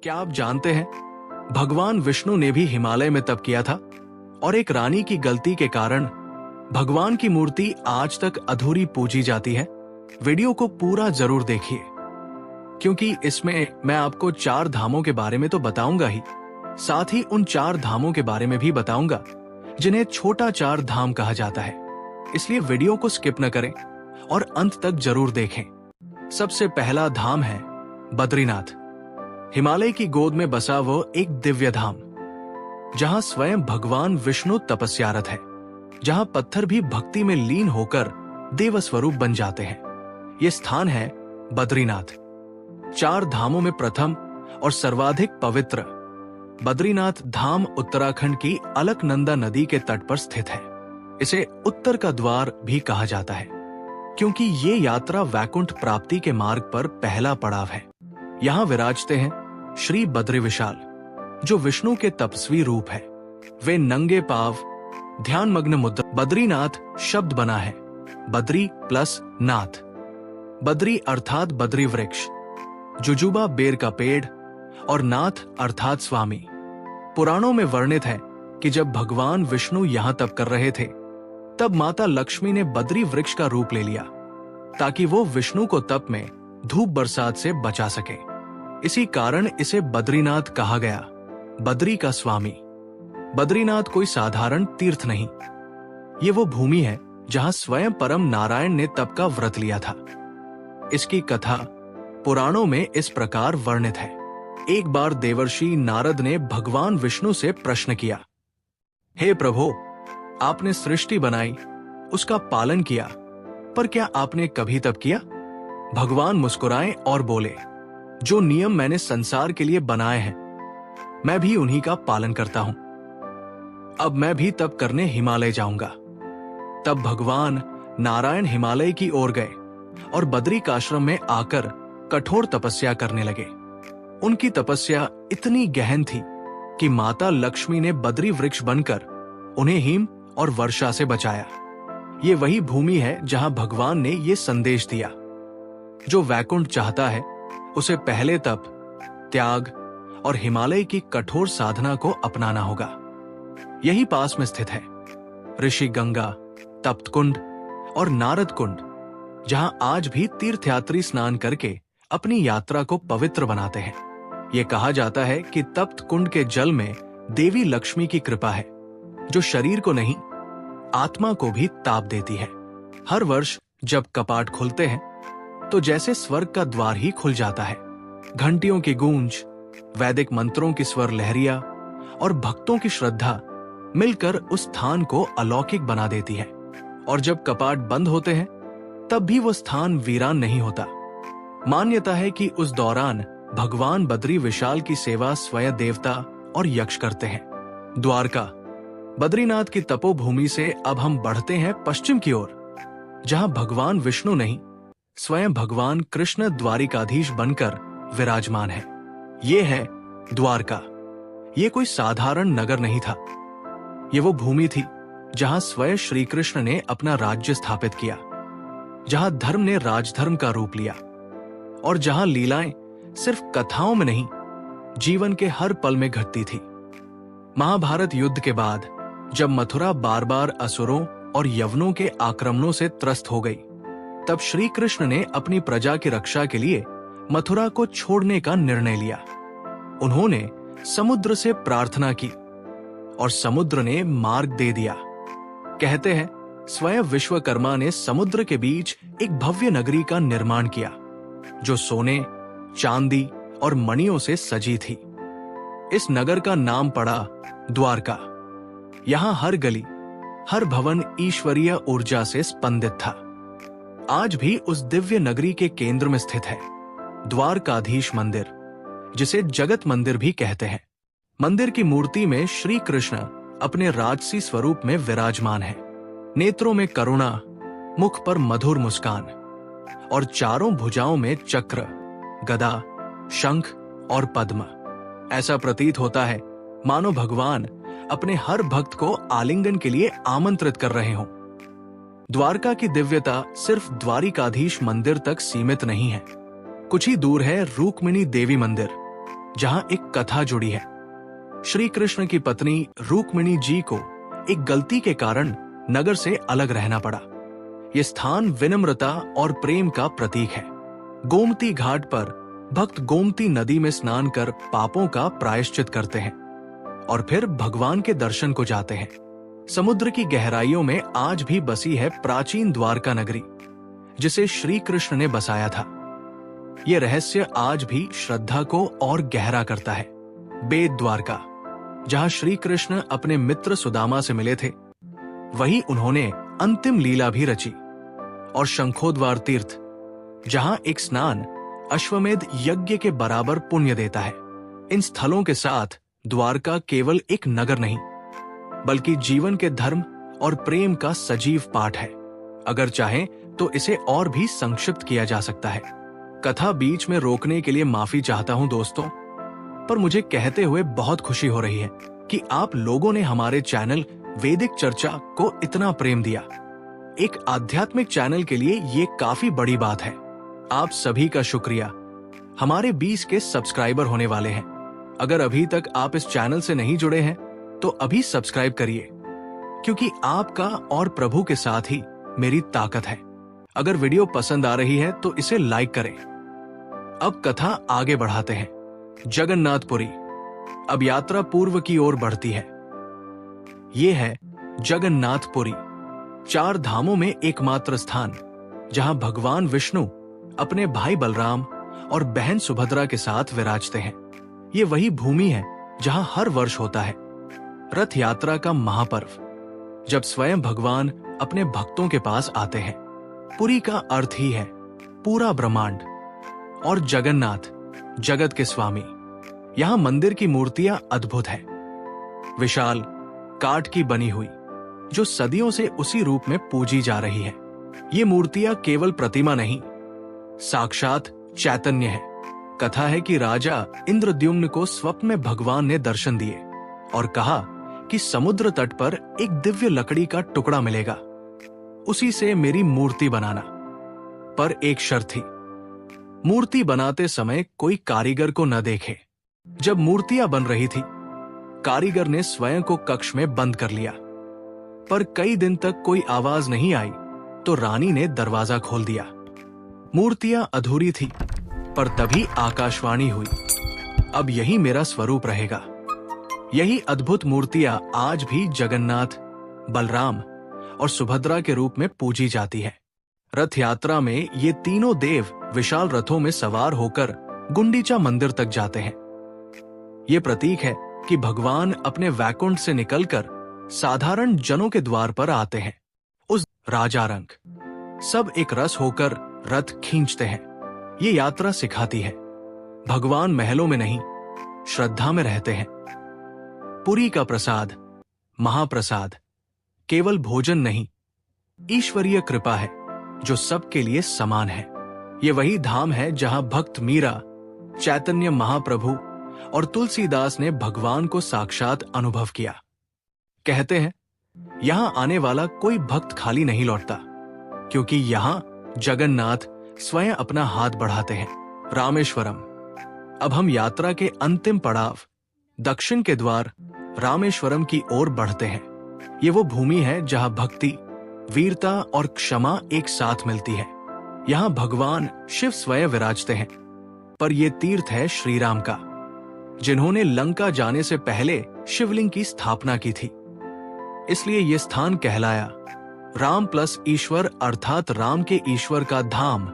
क्या आप जानते हैं, भगवान विष्णु ने भी हिमालय में तप किया था और एक रानी की गलती के कारण भगवान की मूर्ति आज तक अधूरी पूजी जाती है। वीडियो को पूरा जरूर देखिए, क्योंकि इसमें मैं आपको 4 धामों के बारे में तो बताऊंगा ही, साथ ही उन 4 धामों के बारे में भी बताऊंगा जिन्हें छोटा 4 धाम कहा जाता है। इसलिए वीडियो को स्किप न करें और अंत तक जरूर देखें। सबसे पहला धाम है बद्रीनाथ। हिमालय की गोद में बसा वो एक दिव्य धाम, जहां स्वयं भगवान विष्णु तपस्यारत है, जहां पत्थर भी भक्ति में लीन होकर देव स्वरूप बन जाते हैं। ये स्थान है बद्रीनाथ। 4 धामों में प्रथम और सर्वाधिक पवित्र बद्रीनाथ धाम उत्तराखंड की अलकनंदा नदी के तट पर स्थित है। इसे उत्तर का द्वार भी कहा जाता है, क्योंकि ये यात्रा वैकुंठ प्राप्ति के मार्ग पर पहला पड़ाव है। यहाँ विराजते हैं श्री बद्री विशाल, जो विष्णु के तपस्वी रूप है। वे नंगे पाव ध्यान मग्न मुद्रा। बद्रीनाथ शब्द बना है बद्री प्लस नाथ। बद्री अर्थात बद्री वृक्ष, जुजुबा बेर का पेड़ और नाथ अर्थात स्वामी। पुराणों में वर्णित है कि जब भगवान विष्णु यहाँ तप कर रहे थे, तब माता लक्ष्मी ने बद्री वृक्ष का रूप ले लिया, ताकि वो विष्णु को तप में धूप बरसात से बचा सके। इसी कारण इसे बद्रीनाथ कहा गया, बद्री का स्वामी। बद्रीनाथ कोई साधारण तीर्थ नहीं, ये वो भूमि है जहां स्वयं परम नारायण ने तप का व्रत लिया था। इसकी कथा पुराणों में इस प्रकार वर्णित है। एक बार देवर्षि नारद ने भगवान विष्णु से प्रश्न किया, हे प्रभु, आपने सृष्टि बनाई, उसका पालन किया, पर क्या आपने कभी तप किया? भगवान मुस्कुराए और बोले, जो नियम मैंने संसार के लिए बनाए हैं, मैं भी उन्हीं का पालन करता हूं। अब मैं भी तप करने हिमालय जाऊंगा। तब भगवान नारायण हिमालय की ओर गए और बद्रिकाश्रम में आकर कठोर तपस्या करने लगे। उनकी तपस्या इतनी गहन थी कि माता लक्ष्मी ने बद्री वृक्ष बनकर उन्हें हिम और वर्षा से बचाया। ये वही भूमि है जहां भगवान ने ये संदेश दिया, जो वैकुंठ चाहता है उसे पहले तप, त्याग और हिमालय की कठोर साधना को अपनाना होगा। यही पास में स्थित है ऋषि गंगा, तप्त कुंड और नारद कुंड, जहां आज भी तीर्थयात्री स्नान करके अपनी यात्रा को पवित्र बनाते हैं। ये कहा जाता है कि तप्त कुंड के जल में देवी लक्ष्मी की कृपा है, जो शरीर को नहीं आत्मा को भी ताप देती है। हर वर्ष जब कपाट खुलते हैं, तो जैसे स्वर्ग का द्वार ही खुल जाता है। घंटियों की गूंज, वैदिक मंत्रों की स्वर लहरिया और भक्तों की श्रद्धा मिलकर उस स्थान को अलौकिक बना देती है। और जब कपाट बंद होते हैं, तब भी वो स्थान वीरान नहीं होता। मान्यता है कि उस दौरान भगवान बद्री विशाल की सेवा स्वयं देवता और यक्ष करते हैं। द्वारका। बद्रीनाथ की तपोभूमि से अब हम बढ़ते हैं पश्चिम की ओर, जहां भगवान विष्णु नहीं, स्वयं भगवान कृष्ण द्वारिकाधीश बनकर विराजमान है। ये है द्वारका। ये कोई साधारण नगर नहीं था, ये वो भूमि थी जहां स्वयं श्री कृष्ण ने अपना राज्य स्थापित किया, जहां धर्म ने राजधर्म का रूप लिया और जहां लीलाएं सिर्फ कथाओं में नहीं, जीवन के हर पल में घटती थी। महाभारत युद्ध के बाद जब मथुरा बार बार असुरों और यवनों के आक्रमणों से त्रस्त हो गई, तब श्री कृष्ण ने अपनी प्रजा की रक्षा के लिए मथुरा को छोड़ने का निर्णय लिया। उन्होंने समुद्र से प्रार्थना की और समुद्र ने मार्ग दे दिया। कहते हैं स्वयं विश्वकर्मा ने समुद्र के बीच एक भव्य नगरी का निर्माण किया, जो सोने, चांदी और मणियों से सजी थी। इस नगर का नाम पड़ा द्वारका। यहां हर गली, हर भवन ईश्वरीय ऊर्जा से स्पंदित था। आज भी उस दिव्य नगरी के केंद्र में स्थित है द्वारकाधीश मंदिर, जिसे जगत मंदिर भी कहते हैं। मंदिर की मूर्ति में श्री कृष्ण अपने राजसी स्वरूप में विराजमान है। नेत्रों में करुणा, मुख पर मधुर मुस्कान और चारों भुजाओं में चक्र, गदा, शंख और पद्म। ऐसा प्रतीत होता है मानो भगवान अपने हर भक्त को आलिंगन के लिए आमंत्रित कर रहे हों। द्वारका की दिव्यता सिर्फ द्वारिकाधीश मंदिर तक सीमित नहीं है। कुछ ही दूर है रुक्मिणी देवी मंदिर, जहां एक कथा जुड़ी है। श्री कृष्ण की पत्नी रुक्मिणी जी को एक गलती के कारण नगर से अलग रहना पड़ा। यह स्थान विनम्रता और प्रेम का प्रतीक है। गोमती घाट पर भक्त गोमती नदी में स्नान कर पापों का प्रायश्चित करते हैं और फिर भगवान के दर्शन को जाते हैं। समुद्र की गहराइयों में आज भी बसी है प्राचीन द्वारका नगरी, जिसे श्री कृष्ण ने बसाया था। यह रहस्य आज भी श्रद्धा को और गहरा करता है। बेद द्वारका, जहां श्री कृष्ण अपने मित्र सुदामा से मिले थे, वहीं उन्होंने अंतिम लीला भी रची। और शंखोद्वार तीर्थ, जहां एक स्नान अश्वमेध यज्ञ के बराबर पुण्य देता है। इन स्थलों के साथ द्वारका केवल एक नगर नहीं, बल्कि जीवन के धर्म और प्रेम का सजीव पाठ है। अगर चाहें तो इसे और भी संक्षिप्त किया जा सकता है। कथा बीच में रोकने के लिए माफी चाहता हूं दोस्तों, पर मुझे कहते हुए बहुत खुशी हो रही है कि आप लोगों ने हमारे चैनल वैदिक चर्चा को इतना प्रेम दिया। एक आध्यात्मिक चैनल के लिए ये काफी बड़ी बात है। आप सभी का शुक्रिया। हमारे 20 के सब्सक्राइबर होने वाले हैं। अगर अभी तक आप इस चैनल से नहीं जुड़े हैं तो अभी सब्सक्राइब करिए, क्योंकि आपका और प्रभु के साथ ही मेरी ताकत है। अगर वीडियो पसंद आ रही है तो इसे लाइक करें। अब कथा आगे बढ़ाते हैं। जगन्नाथपुरी। अब यात्रा पूर्व की ओर बढ़ती है। ये है जगन्नाथपुरी, 4 धामों में एकमात्र स्थान, जहां भगवान विष्णु अपने भाई बलराम और बहन सुभद्रा के साथ विराजते हैं। ये वही भूमि है जहां हर वर्ष होता है रथ यात्रा का महापर्व, जब स्वयं भगवान अपने भक्तों के पास आते हैं। पुरी का अर्थ ही है पूरा ब्रह्मांड, और जगन्नाथ जगत के स्वामी। यहां मंदिर की मूर्तियां अद्भुत है, विशाल काठ की बनी हुई, जो सदियों से उसी रूप में पूजी जा रही है। ये मूर्तियां केवल प्रतिमा नहीं, साक्षात चैतन्य है। कथा है कि राजा इंद्रद्युम्न को स्वप्न में भगवान ने दर्शन दिए और कहा कि समुद्र तट पर एक दिव्य लकड़ी का टुकड़ा मिलेगा, उसी से मेरी मूर्ति बनाना। पर एक शर्त थी, मूर्ति बनाते समय कोई कारीगर को न देखे। जब मूर्तियां बन रही थी, कारीगर ने स्वयं को कक्ष में बंद कर लिया, पर कई दिन तक कोई आवाज नहीं आई तो रानी ने दरवाजा खोल दिया। मूर्तियां अधूरी थी, पर तभी आकाशवाणी हुई, अब यही मेरा स्वरूप रहेगा। यही अद्भुत मूर्तियां आज भी जगन्नाथ, बलराम और सुभद्रा के रूप में पूजी जाती है। रथ यात्रा में ये तीनों देव विशाल रथों में सवार होकर गुंडीचा मंदिर तक जाते हैं। ये प्रतीक है कि भगवान अपने वैकुंठ से निकलकर साधारण जनों के द्वार पर आते हैं। उस राजारंग सब एक रस होकर रथ खींचते हैं। ये यात्रा सिखाती है, भगवान महलों में नहीं, श्रद्धा में रहते हैं। पुरी का प्रसाद, महाप्रसाद, केवल भोजन नहीं, ईश्वरीय कृपा है जो सबके लिए समान है। ये वही धाम है जहां भक्त मीरा, चैतन्य महाप्रभु और तुलसीदास ने भगवान को साक्षात अनुभव किया। कहते हैं यहां आने वाला कोई भक्त खाली नहीं लौटता, क्योंकि यहां जगन्नाथ स्वयं अपना हाथ बढ़ाते हैं। रामेश्वरम। अब हम यात्रा के अंतिम पड़ाव, दक्षिण के द्वार रामेश्वरम की ओर बढ़ते हैं। ये वो भूमि है जहां भक्ति, वीरता और क्षमा एक साथ मिलती है। यहां भगवान शिव स्वयं विराजते हैं। पर यह तीर्थ है श्री राम का, जिन्होंने लंका जाने से पहले शिवलिंग की स्थापना की थी। इसलिए यह स्थान कहलाया राम प्लस ईश्वर, अर्थात राम के ईश्वर का धाम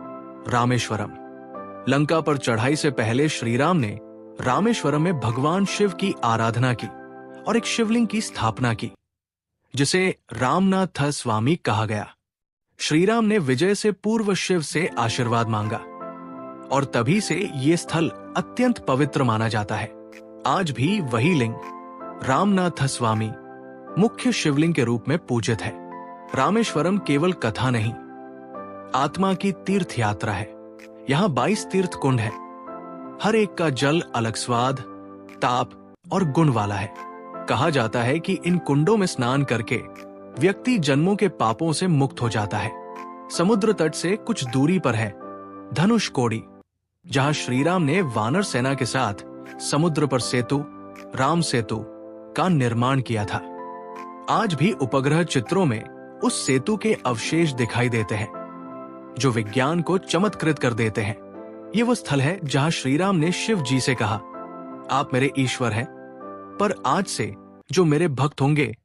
रामेश्वरम। लंका पर चढ़ाई से पहले श्री राम ने रामेश्वरम में भगवान शिव की आराधना की और एक शिवलिंग की स्थापना की, जिसे रामनाथ स्वामी कहा गया। श्री राम ने विजय से पूर्व शिव से आशीर्वाद मांगा और तभी से ये स्थल अत्यंत पवित्र माना जाता है। आज भी वही लिंग रामनाथ स्वामी मुख्य शिवलिंग के रूप में पूजित है। रामेश्वरम केवल कथा नहीं, आत्मा की तीर्थ यात्रा है। यहाँ 22 तीर्थ कुंड है, हर एक का जल अलग स्वाद, ताप और गुण वाला है। कहा जाता है कि इन कुंडों में स्नान करके व्यक्ति जन्मों के पापों से मुक्त हो जाता है। समुद्र तट से कुछ दूरी पर है धनुष कोडी, जहां श्रीराम ने वानर सेना के साथ समुद्र पर सेतु, राम सेतु का निर्माण किया था। आज भी उपग्रह चित्रों में उस सेतु के अवशेष दिखाई देते हैं, जो विज्ञान को चमत्कृत कर देते हैं। ये वो स्थल है जहां श्री राम ने शिव जी से कहा, आप मेरे ईश्वर हैं, पर आज से जो मेरे भक्त होंगे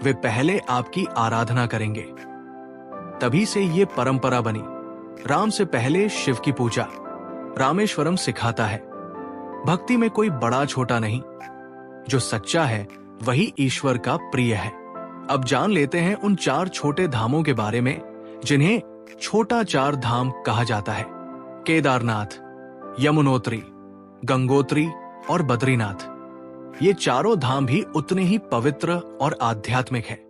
वे पहले आपकी आराधना करेंगे। तभी से ये परंपरा बनी। राम से पहले शिव की पूजा। रामेश्वरम सिखाता है, भक्ति में कोई बड़ा छोटा नहीं, जो सच्चा है वही ईश्वर का प्रिय है। अब जान लेते हैं उन 4 छोटे धामों के बारे में जिन्हें छोटा 4 धाम कहा जाता है। केदारनाथ, यमुनोत्री, गंगोत्री और बद्रीनाथ। ये चारों धाम भी उतने ही पवित्र और आध्यात्मिक है।